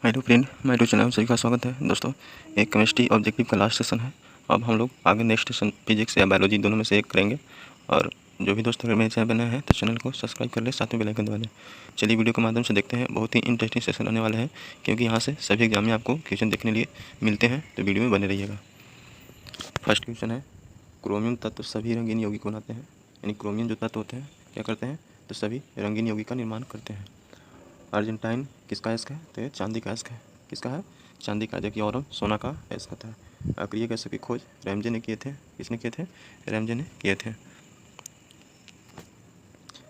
Hello friend, मैं to channel सभी का स्वागत है। दोस्तों, एक केमिस्ट्री ऑब्जेक्टिव का लास्ट सेशन है। अब हम लोग आगे नेक्स्ट सेशन फिजिक्स या बायोलॉजी दोनों में से एक करेंगे। और जो भी दोस्त अगर मेरे चैनल बने हैं तो चैनल को सब्सक्राइब कर ले, साथ में बेल आइकन दबा लें। चलिए वीडियो के माध्यम से देखते हैं। बहुत ही इंटरेस्टिंग सेशन आने वाले हैं, क्योंकि यहाँ से सभी एग्जाम में आपको क्वेश्चन देखने लिए मिलते हैं, तो वीडियो में बने रहिएगा। फर्स्ट क्वेश्चन है, क्रोमियम तत्व सभी रंगीन यौगिक बनाते हैं। यानी क्रोमियम जो तत्व होते हैं क्या करते हैं, तो सभी रंगीन यौगिक का निर्माण करते हैं। अर्जेंटाइन किसका अयस्क है, तो ये चांदी का अयस्क है। किसका है, चांदी का, जबकि औरम सोना का अयस्क होता है। अक्रिय गैसों की खोज रैमजे ने किए थे। किसने किए थे, रैमजे ने किए थे।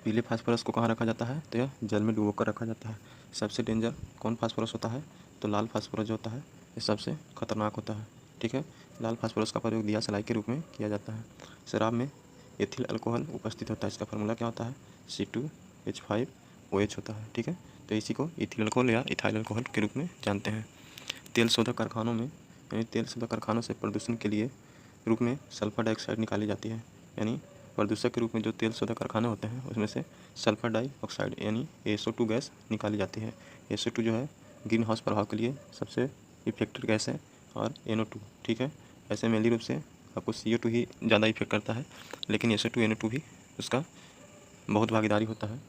पीले फास्फोरस को कहाँ रखा जाता है, तो यह जल में डुबो कर रखा जाता है। सबसे डेंजर कौन फास्फोरस होता है, तो लाल फास्फोरस जो होता है ये सबसे खतरनाक होता है। ठीक है, लाल फास्फोरस का प्रयोग दिया सलाई के रूप में किया जाता है। शराब में एथिल अल्कोहल उपस्थित होता है। इसका फार्मूला क्या होता है, C2H5OH होता है। ठीक है, तो इसी को इथिल अल्कोहल या इथाइल अल्कोहल के रूप में जानते हैं। तेल शोधक कारखानों में, यानी तेल शोधक कारखानों से प्रदूषण के लिए रूप में सल्फर डाइऑक्साइड निकाली जाती है। यानी प्रदूषक के रूप में जो तेल शोधक कारखाने होते हैं उसमें से सल्फर डाइऑक्साइड यानी SO2 गैस निकाली जाती है। SO2 जो है ग्रीन हाउस प्रभाव के लिए सबसे इफेक्टिव गैस है, और NO2। ठीक है, ऐसे मेनली रूप से आपको CO2 ही ज़्यादा इफेक्ट करता है, लेकिन SO2 NO2 भी उसका बहुत भागीदारी होता है।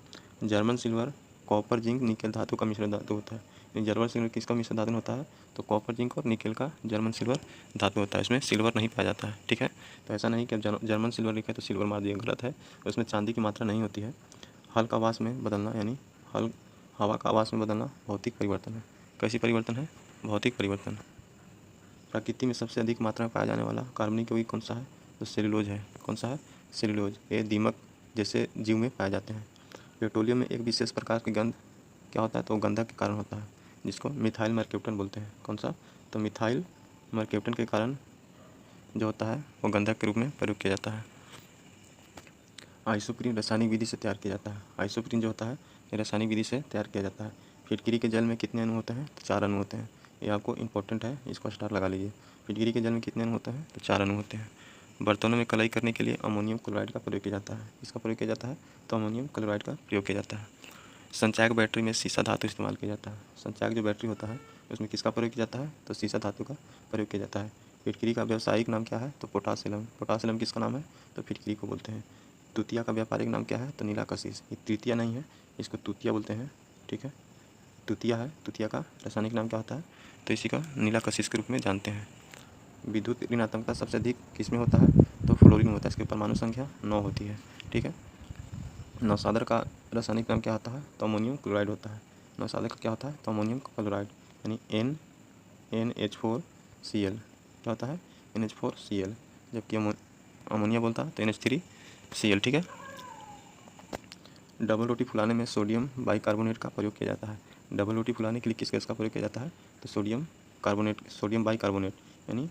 German silver copper zinc nickel धातु का मिश्र धातु होता है। जर्मन सिल्वर किसका मिश्र धातु होता है, तो कॉपर जिंक और निकेल का जर्मन सिल्वर धातु होता है। इसमें सिल्वर नहीं पाया जाता है। ठीक है, तो ऐसा नहीं कि अब जर्मन सिल्वर लिखा है तो सिल्वर मार दिया, गलत है। उसमें चांदी की मात्रा नहीं होती है। हल का आवास में बदलना, यानी हल हवा का आवास में बदलना भौतिक परिवर्तन है। कैसी परिवर्तन है, भौतिक परिवर्तन। प्रकृति में सबसे अधिक मात्रा में पाया जाने वाला कार्बनिक यौगिक कौन सा है, तो सेलुलोज है। कौन सा है, सेलुलोज। ये दीमक जैसे जीव में पाए जाते हैं। पेट्रोलियम में एक विशेष प्रकार की गंध क्या होता है, तो गंधक के कारण होता है, जिसको मिथाइल मर्क्यूप्टन बोलते हैं। कौन सा, तो मिथाइल मर्क्यूप्टन के कारण जो होता है वो गंधक के रूप में प्रयोग किया जाता है। आइसोप्रीन रासायनिक विधि से तैयार किया जाता है। आइसोप्रीन जो होता है ये रासायनिक विधि से तैयार किया जाता है। फिटकरी के जल में कितने अणु होते हैं, तो 4 अणु होते हैं। ये आपको इंपॉर्टेंट है, इसको स्टार लगा लीजिए। फिटकरी के जल में कितने अणु होते हैं, तो 4 अणु होते हैं। बर्तनों में कलाई करने के लिए अमोनियम क्लोराइड का प्रयोग किया जाता है। इसका प्रयोग किया जाता है, तो अमोनियम क्लोराइड का प्रयोग किया जाता है। संचायक बैटरी में सीसा धातु इस्तेमाल किया जाता है। संचायक जो बैटरी होता है उसमें किसका प्रयोग किया जाता है, तो सीसा धातु का प्रयोग किया जाता है। फिटकरी का व्यावसायिक नाम क्या है, तो पोटासिलम। पोटासिलम किसका नाम है, तो फिटकरी को बोलते हैं। तुतिया का व्यापारिक नाम क्या है, तो नीला कशिश। ये तृतीया नहीं है, इसको तुतिया बोलते हैं। ठीक है, तुतिया है। तुतिया का रासायनिक नाम क्या होता है, तो इसी का नीला कशिश के रूप में जानते हैं। विद्युत ऋणात्मकता सबसे अधिक किसमें होता है, तो फ्लोरीन में होता है। इसकी परमाणु संख्या 9 होती है। ठीक है, नौसादर का रासायनिक नाम क्या होता है, तो अमोनियम क्लोराइड होता है। नौसादर का क्या होता है, तो अमोनियम क्लोराइड, यानी NH4Cl क्या होता है, NH4Cl। जबकि अमोनिया बोलता है तो NH3Cl। ठीक है, डबल रोटी फुलाने में सोडियम बाइकार्बोनेट का प्रयोग किया जाता है। डबल रोटी फुलाने के लिए किस गैस का प्रयोग किया जाता है, तो सोडियम बाइकार्बोनेट, यानी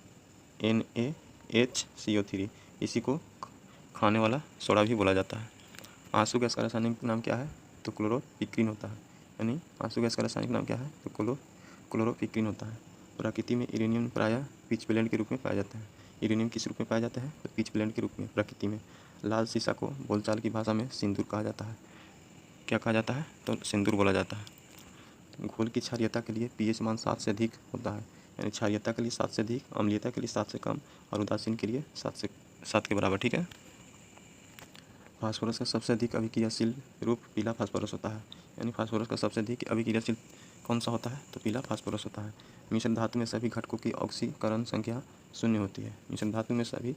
NaHCO3। इसी को खाने वाला सोडा भी बोला जाता है। आंसू गैस का रासायनिक नाम क्या है, तो क्लोरोपिक्रीन होता है। यानी आंसू गैस का रासायनिक नाम क्या है, तो क्लोरोपिक्रीन होता है। प्रकृति में यूरेनियम प्रायः पिच ब्लेंड के रूप में पाया जाता है। यूरेनियम किस रूप में पाया जाता है, तो पिच ब्लेंड के रूप में प्रकृति में। लाल सीसा को बोलचाल की भाषा में सिंदूर कहा जाता है। क्या कहा जाता है, तो सिंदूर बोला जाता है। घोल की क्षारीयता के लिए pH मान 7 से अधिक होता है। यानी क्षारीयता के लिए 7 से अधिक, अम्लीयता के लिए 7 से कम, और उदासीन के लिए 7 के बराबर। ठीक है, फास्फोरस का सबसे अधिक अभिक्रियाशील रूप पीला फास्फोरस होता है। यानी फास्फोरस का सबसे अधिक अभिक्रियाशील कौन सा होता है, तो पीला फास्फोरस होता है। मिश्र धातु में सभी घटकों की ऑक्सीकरण संख्या 0 होती है। मिश्र धातु में सभी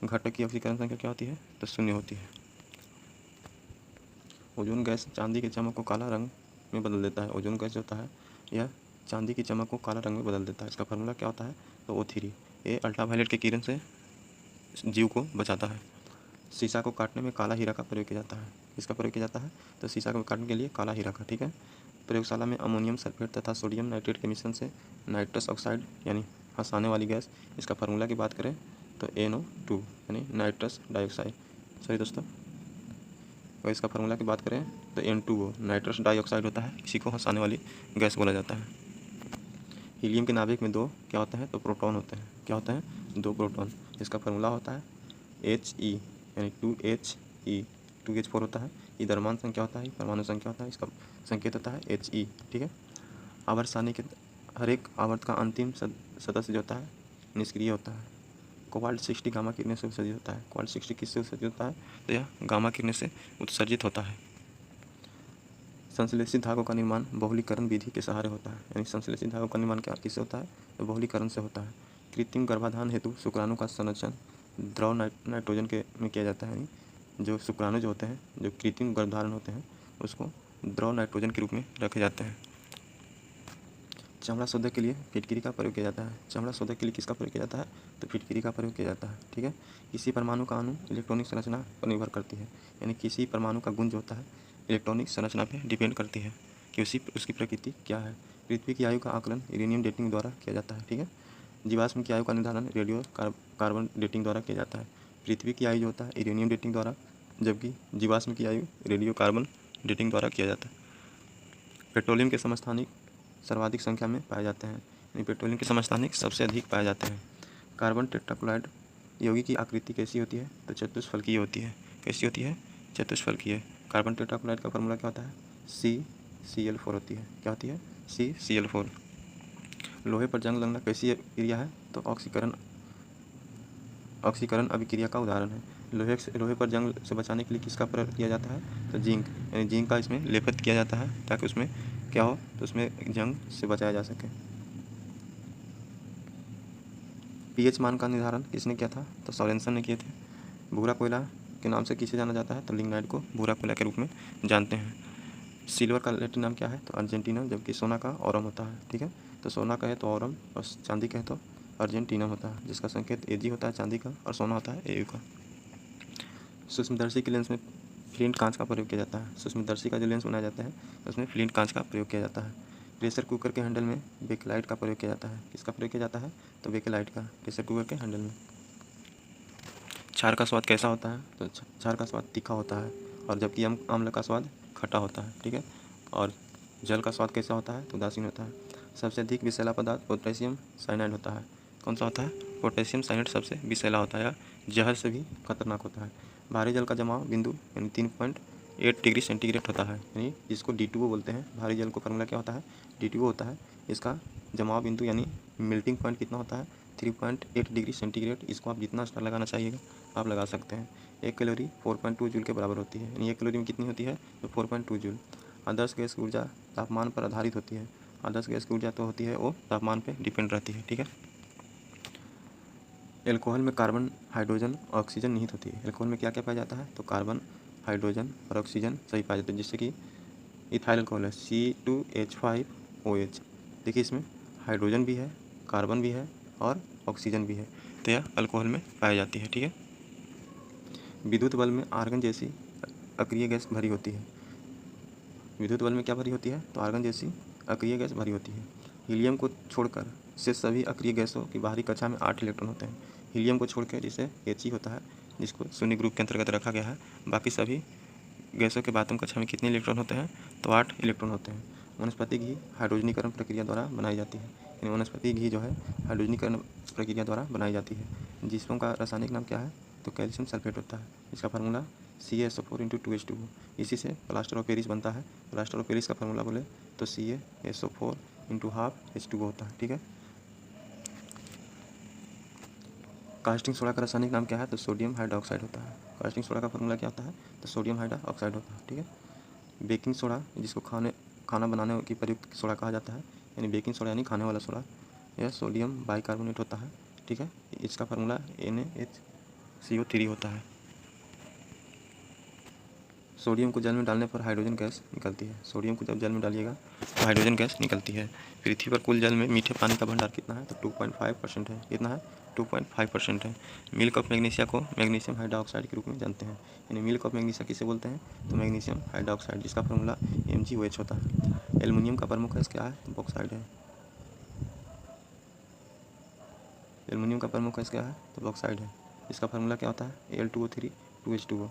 घटक की ऑक्सीकरण संख्या क्या होती है, तो 0 होती है। ओजोन गैस चांदी की चमक को काला रंग में बदल देता है। ओजोन गैस जो होता है यह चांदी की चमक को काला रंग में बदल देता है। इसका फार्मूला क्या होता है, तो O3। ये अल्ट्रावायलेट के किरण से जीव को बचाता है। शीशा को काटने में काला हीरा का प्रयोग किया जाता है। इसका प्रयोग किया जाता है, तो शीशा को काटने के लिए काला हीरा का। ठीक है, प्रयोगशाला में अमोनियम सल्फेट तथा सोडियम नाइट्रेट के मिश्रण से नाइट्रस ऑक्साइड यानी हंसाने वाली गैस, इसका फार्मूला की बात करें तो NO2 यानी नाइट्रस डाइऑक्साइड। सही दोस्तों, और इसका फार्मूला की बात करें तो N2O नाइट्रस डाइऑक्साइड होता है। इसी को हंसाने वाली गैस बोला जाता है। हीलियम के नाभिक में 2 क्या होते हैं, तो प्रोटॉन होते हैं। क्या होते हैं, 2 प्रोटॉन। इसका फार्मूला होता है He यानी 2He 2H4 होता है। ये द्रव्यमान संख्या होता है, परमाणु संख्या होता है। इसका संकेत होता है He। ठीक है, आवर्त सारणी के हर एक आवर्त का अंतिम सदस्य जो होता है निष्क्रिय होता है। कोबाल्ट 60 गामा किरणें से उत्सर्जित होता है। कोबाल्ट 60 किससे उत्सर्जित होता है? तो यह गामा किरणें से उत्सर्जित होता है। संश्लेषित धागों का निर्माण बहुलीकरण विधि के सहारे होता है। यानी संश्लेषित धागों का निर्माण क्या किससे होता है? तो बहुलीकरण से होता है। कृत्रिम गर्भाधान हेतु शुक्राणु का संरक्षण द्रव नाइट्रोजन के में किया जाता है। यानी जो शुक्राणु जो होते हैं, जो कृत्रिम गर्भधारण होते हैं, उसको द्रव नाइट्रोजन के रूप में रखे जाते हैं। चमड़ा शोधक के लिए फिटकिरी का प्रयोग किया जाता है। चमड़ा शोधक के लिए किसका प्रयोग किया जाता है? तो फिटकिरी का प्रयोग किया जाता है। ठीक है। किसी परमाणु का अणु इलेक्ट्रॉनिक संरचना पर निर्भर करती है। यानी किसी परमाणु का गुण जो होता है इलेक्ट्रॉनिक संरचना पर डिपेंड करती है कि उसकी प्रकृति क्या है। पृथ्वी की आयु का आकलन यूरेनियम डेटिंग द्वारा किया जाता है। ठीक है। जीवाश्म की आयु का निर्धारण रेडियो कार्बन डेटिंग द्वारा किया जाता है। पृथ्वी की आयु जो होता है यूरेनियम डेटिंग द्वारा, जबकि जीवाश्म की आयु रेडियो कार्बन डेटिंग द्वारा किया जाता है। पेट्रोलियम के समस्थानिक सर्वाधिक संख्या में पाए जाते हैं। यानी पेट्रोलियम के समस्थानिक सबसे अधिक पाए जाते हैं। कार्बन टेट्राक्लोराइड यौगिक की आकृति कैसी होती है? तो चतुष्फलकीय होती है। कैसी होती है? चतुष्फलकीय। कार्बन टेट्राक्लोराइड का फॉर्मूला क्या होता है? CCl4 होती है। क्या होती है? CCl4। लोहे पर जंग लगना कैसी क्रिया है? तो ऑक्सीकरण अभिक्रिया का उदाहरण है। लोहे पर जंग से बचाने के लिए किसका प्रयोग किया जाता है? तो जिंक। यानी जिंक का इसमें लेपित किया जाता है ताकि उसमें क्या हो, तो उसमें जंग से बचाया जा सके। pH मान का निर्धारण किसने किया था? तो सोरेनसन ने किए थे। भूरा कोयला के नाम से किसे जाना जाता है? तो लिग्नाइट को भूरा कोयला के रूप में जानते हैं। सिल्वर का लैटिन नाम क्या है? तो अर्जेंटीना, जबकि सोना का ऑरम होता है। ठीक है। तो सोना का है तो ऑरम और चांदी का है तो अर्जेंटीना होता है, जिसका संकेत Ag होता है चांदी का और सोना होता है Au का। सूक्ष्मदर्शी के लेंस में फ्लिंट कांच का प्रयोग किया जाता है। सूक्ष्मदर्शी का जो लेंस बनाया जाता है उसमें फ्लिंट कांच का प्रयोग किया जाता है। प्रेशर कुकर के हैंडल में बेकेलाइट का प्रयोग किया जाता है। किसका प्रयोग किया जाता है? तो बेकेलाइट का प्रेशर कुकर के हैंडल में। क्षार का स्वाद कैसा होता है? तो क्षार का स्वाद तीखा होता है, और जबकि अम्ल का स्वाद खट्टा होता है। ठीक है। और जल का स्वाद कैसा होता है? तो उदासीन होता है। सबसे अधिक विषैला पदार्थ पोटेशियम साइनाइड होता है। कौन सा होता है? पोटेशियम साइनाइड सबसे विषैला होता है, या जहर से भी खतरनाक होता है। भारी जल का जमाव बिंदु यानी 3.8 डिग्री सेंटीग्रेड होता है, यानी जिसको D2O बोलते हैं। भारी जल को फॉर्मूला क्या होता है? D2O होता है। इसका जमाव बिंदु यानी मेल्टिंग पॉइंट कितना होता है? 3.8 डिग्री सेंटीग्रेड। इसको आप जितना स्टार लगाना चाहिएगा आप लगा सकते हैं। 1 कैलोरी 4.2 जूल के बराबर होती है। यानी 1 कैलोरी में कितनी होती है? तो 4.2 जूल। आदर्श गैस की ऊर्जा तापमान पर आधारित होती है। आदर्श गैस की ऊर्जा तो होती है वो तापमान पे डिपेंड रहती है। ठीक है। एल्कोहल में कार्बन, हाइड्रोजन और ऑक्सीजन निहित होती है। एल्कोहल में क्या क्या पाया जाता है? तो कार्बन, हाइड्रोजन और ऑक्सीजन सही पाया जाता है, जिससे कि इथाइल अल्कोहल है C2H5OH। देखिए इसमें हाइड्रोजन भी है, कार्बन भी है और ऑक्सीजन भी है, तो यह अल्कोहल में पाई जाती है। ठीक है। विद्युत बल में आर्गन जैसी अक्रिय गैस भरी होती है। विद्युत बल में क्या भरी होती है? तो आर्गन जैसी अक्रिय गैस भरी होती है। हीलियम को छोड़कर से सभी अक्रिय गैसों की बाहरी कक्षा में 8 इलेक्ट्रॉन होते हैं। हीलियम को छोड़कर जिसे He होता है, जिसको शून्य ग्रुप के अंतर्गत रखा गया है, बाकी सभी गैसों के बातम कक्षा में कितने इलेक्ट्रॉन होते हैं? तो 8 इलेक्ट्रॉन होते हैं। वनस्पति घी हाइड्रोजनीकरण प्रक्रिया द्वारा बनाई जाती है। यानी वनस्पति घी जो है हाइड्रोजनीकरण प्रक्रिया द्वारा बनाई जाती है। जिसमें का रासायनिक नाम क्या है? तो कैल्शियम सल्फेट होता है। इसका फार्मूला CaSO4 × 2H2O। इसी से प्लास्टर ऑफ पेरिस बनता है। प्लास्टर ऑफ पेरिस का फार्मूला बोले तो CaSO4 × 12H2O होता है। ठीक है। कास्टिंग सोडा का रासायनिक नाम क्या है? तो सोडियम हाइड्रोक्साइड होता है। कास्टिंग सोडा का फार्मूला क्या होता है? तो सोडियम हाइड्रोक्साइड होता है। ठीक है। बेकिंग सोडा, जिसको खाना बनाने की प्रयुक्त सोडा कहा जाता है, यानी बेकिंग सोडा यानी खाने वाला सोडा, यह सोडियम बाइकार्बोनेट होता है। ठीक है। इसका फार्मूला NaHCO3 होता है। सोडियम को जल में डालने पर हाइड्रोजन गैस निकलती है। सोडियम को जब जल में डालिएगा तो हाइड्रोजन गैस निकलती है। पृथ्वी पर कुल जल में मीठे पानी का भंडार कितना है? तो 2.5% है। कितना है? 2.5% है। मिल्क ऑफ मैग्नीशिया को मैग्नीशियम हाइड्रोक्साइड के रूप में जानते हैं। यानी मिल्क ऑफ मैग्नीशिया किसे बोलते हैं? तो मैग्नीशियम हाइड्रोक्साइड, जिसका फार्मूला MgOH होता है। एल्युमिनियम का प्रमुख गैस क्या है? तो बॉक्साइड है। एल्युमिनियम का प्रमुख गैस क्या है? तो बॉक्साइड है। इसका फार्मूला क्या होता है? Al2O3 2H2O।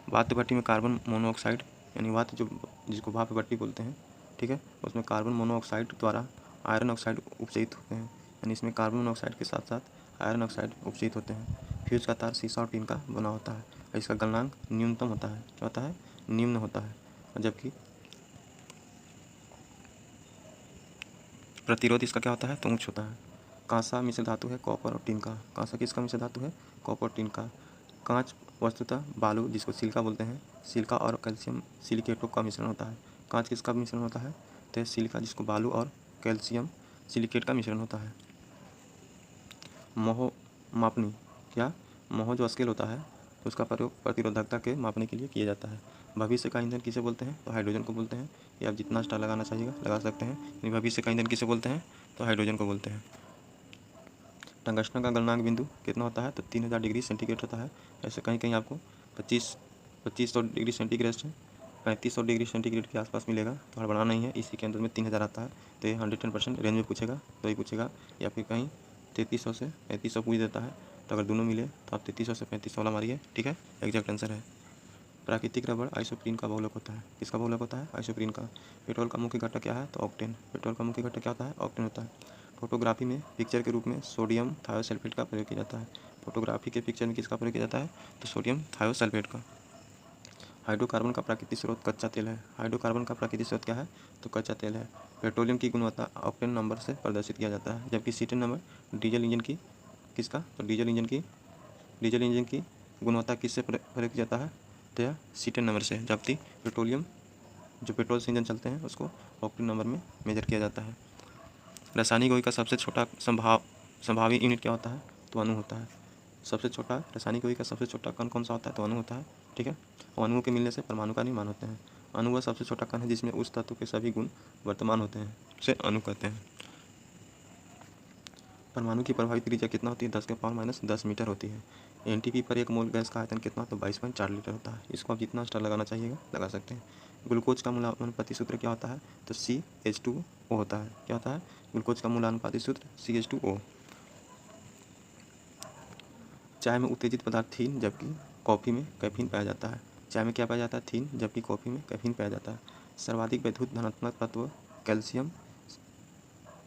वात भट्टी में कार्बन मोनोऑक्साइड, यानी वात जो जिसको भाप भट्टी बोलते हैं, ठीक है, उसमें कार्बन मोनोऑक्साइड द्वारा आयरन ऑक्साइड उपचयित होते हैं। यानी इसमें कार्बन मोनोऑक्साइड के साथ साथ आयरन ऑक्साइड उपचयित होते हैं। फ्यूज का तार शीशा और टीन का बना होता है और इसका गलनांक न्यूनतम होता है। क्या होता है? निम्न होता है। और जबकि प्रतिरोध इसका क्या होता है, तो उच्च होता है। कांसा मिश्र धातु है कॉपर और टिन का। कांसा किसका मिश्र धातु है, कॉपर और टिन का। कांच वस्तुतः बालू जिसको सिलिका बोलते हैं, सिलिका और कैल्शियम सिलिकेटों का मिश्रण होता है। कांच किसका मिश्रण होता है, तो सिलिका जिसको बालू और कैल्शियम सिलिकेट का मिश्रण होता है। मोह मापनी, क्या मोह जो स्केल होता है तो उसका प्रयोग प्रतिरोधकता के मापने के लिए किया जाता है। भविष्य का ईंधन किसे बोलते हैं, तो हाइड्रोजन को बोलते हैं। ये आप जितना स्टार लगाना चाहिएगा लगा सकते हैं। यानी भविष्य का ईंधन किसे बोलते हैं, तो हाइड्रोजन को बोलते हैं। टंगस्टन का गलनांक बिंदु कितना होता है, तो 3000 डिग्री सेंटीग्रेड होता है। ऐसे कहीं कहीं आपको 2500 डिग्री सेंटीग्रेड से 3500 डिग्री सेंटीग्रेड के आसपास मिलेगा, तो हड़बड़ाना नहीं है। इसी के अंदर में 3000 आता है, तो ये 110% रेंज में पूछेगा तो ही पूछेगा, या फिर कहीं 3300 से 3500 पूछ देता है। तो अगर दोनों मिले तो आप 3300 से 3500 वाला मारिए, ठीक है, एग्जैक्ट आंसर है। प्राकृतिक रबड़ आइसोप्रीन का बहुलक होता है। किसका बहुलक होता है, आइसोप्रीन का। पेट्रोल का मुख्य घटक क्या है, तो ऑक्टेन। पेट्रोल का मुख्य घटक क्या होता है, ऑक्टेन होता है। फोटोग्राफी में पिक्चर के रूप में सोडियम थायोसल्फेट का प्रयोग किया जाता है। फोटोग्राफी के पिक्चर में किसका प्रयोग किया जाता है, तो सोडियम थायोसल्फेट का। हाइड्रोकार्बन का प्राकृतिक स्रोत कच्चा तेल है। हाइड्रोकार्बन का प्राकृतिक स्रोत क्या है, तो कच्चा तेल है। पेट्रोलियम की गुणवत्ता ऑक्टेन नंबर से प्रदर्शित किया जाता है, जबकि सीटेन नंबर डीजल इंजन की, किसका, तो डीजल इंजन की गुणवत्ता किससे प्रयोग किया जाता है, तो यह सीटेन नंबर से। जबकि पेट्रोलियम जो पेट्रोल से इंजन चलते हैं उसको ऑक्टेन नंबर में मेजर किया जाता है। रासायनिक गोई का सबसे छोटा संभावी यूनिट क्या होता है, तो अणु होता है। सबसे छोटा रासायनिक गोई का सबसे छोटा कण कौन सा होता है, तो अणु होता है, ठीक है। और अणुओं के मिलने से परमाणु का निर्माण होते हैं। अणु वह सबसे छोटा कण है जिसमें उस तत्व के सभी गुण वर्तमान होते हैं, उसे अणु कहते हैं। परमाणु की प्रभावी त्रिज्या कितना होती है, 10⁻⁻10 मीटर होती है। एनटीपी पर एक मोल गैस का आयतन कितना, तो 22.4 लीटर होता है। इसको आप जितना स्टार लगाना चाहिएगा लगा सकते हैं। ग्लूकोज का मूलानुपाती सूत्र क्या होता है, तो CH2O होता है। क्या होता है, ग्लूकोज का मूलानुपाती सूत्र CH2O। चाय में उत्तेजित पदार्थ थीन, जबकि कॉफ़ी में कैफीन पाया जाता है। चाय में क्या पाया जाता है, थीन, जबकि कॉफ़ी में कैफीन पाया जाता है। सर्वाधिक विद्युत धनात्मक तत्व कैल्शियम।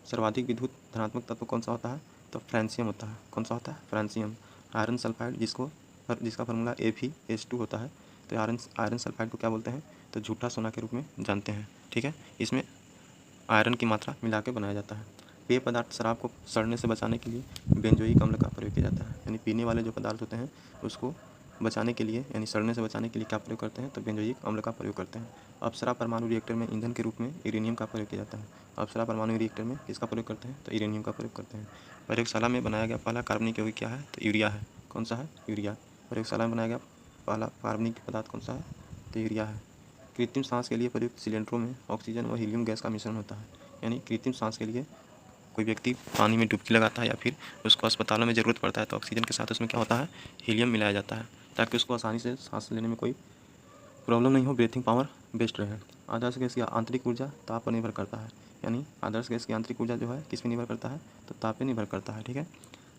सर्वाधिक विद्युत धनात्मक तत्व कौन सा होता है, तो फ्रांसियम होता है। कौन सा होता है, फ्रांसियम। आयरन सल्फाइड जिसका फार्मूला Fe2 होता है, तो आयरन सल्फाइड को क्या बोलते हैं, तो झूठा सोना के रूप में जानते हैं, ठीक है। इसमें आयरन की मात्रा मिला के बनाया जाता है। पेय पदार्थ शराब को सड़ने से बचाने के लिए बेंजोइक अम्ल का प्रयोग किया जाता है। यानी पीने वाले जो पदार्थ होते हैं उसको बचाने के लिए, यानी सड़ने से बचाने के लिए क्या प्रयोग करते हैं, तो बेंजोइक अम्ल का प्रयोग करते हैं। अप्सरा परमाणु रिएक्टर में ईंधन के रूप में यूरेनियम का प्रयोग किया जाता है। अप्सरा परमाणु रिएक्टर में किसका प्रयोग करते हैं, तो यूरेनियम का प्रयोग करते हैं। प्रयोगशाला में बनाया गया पहला कार्बनिक यौगिक क्या है, तो यूरिया है। कौन सा है, यूरिया। प्रयोगशाला में बनाया गया पहला कार्बनिक पदार्थ कौन सा है, तो यूरिया है। कृत्रिम सांस के लिए प्रयुक्त सिलेंडरों में ऑक्सीजन व हीलियम गैस का मिश्रण होता है। यानी कृत्रिम सांस के लिए कोई व्यक्ति पानी में डुबकी लगाता है या फिर उसको अस्पतालों में ज़रूरत पड़ता है, तो ऑक्सीजन के साथ उसमें क्या होता है, हीलियम मिलाया जाता है, ताकि उसको आसानी से सांस लेने में कोई प्रॉब्लम नहीं हो, ब्रीथिंग पावर बेस्ट रहे। आदर्श गैस की आंतरिक ऊर्जा ताप पर निर्भर करता है। यानी आदर्श गैस की आंतरिक ऊर्जा जो है किस पर निर्भर करता है, तो ताप पर निर्भर करता है, ठीक है।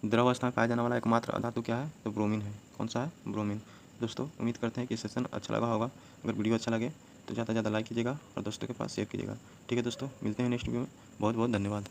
द्रव अवस्था में पाया जाने वाला एकमात्र धातु क्या है, तो ब्रोमीन है। कौन सा है, ब्रोमीन। दोस्तों उम्मीद करते हैं कि सेशन अच्छा लगा होगा। अगर वीडियो अच्छा लगे तो ज़्यादा से ज़्यादा लाइक कीजिएगा और दोस्तों के पास शेयर कीजिएगा, ठीक है। दोस्तों मिलते हैं नेक्स्ट वीडियो में। बहुत बहुत धन्यवाद।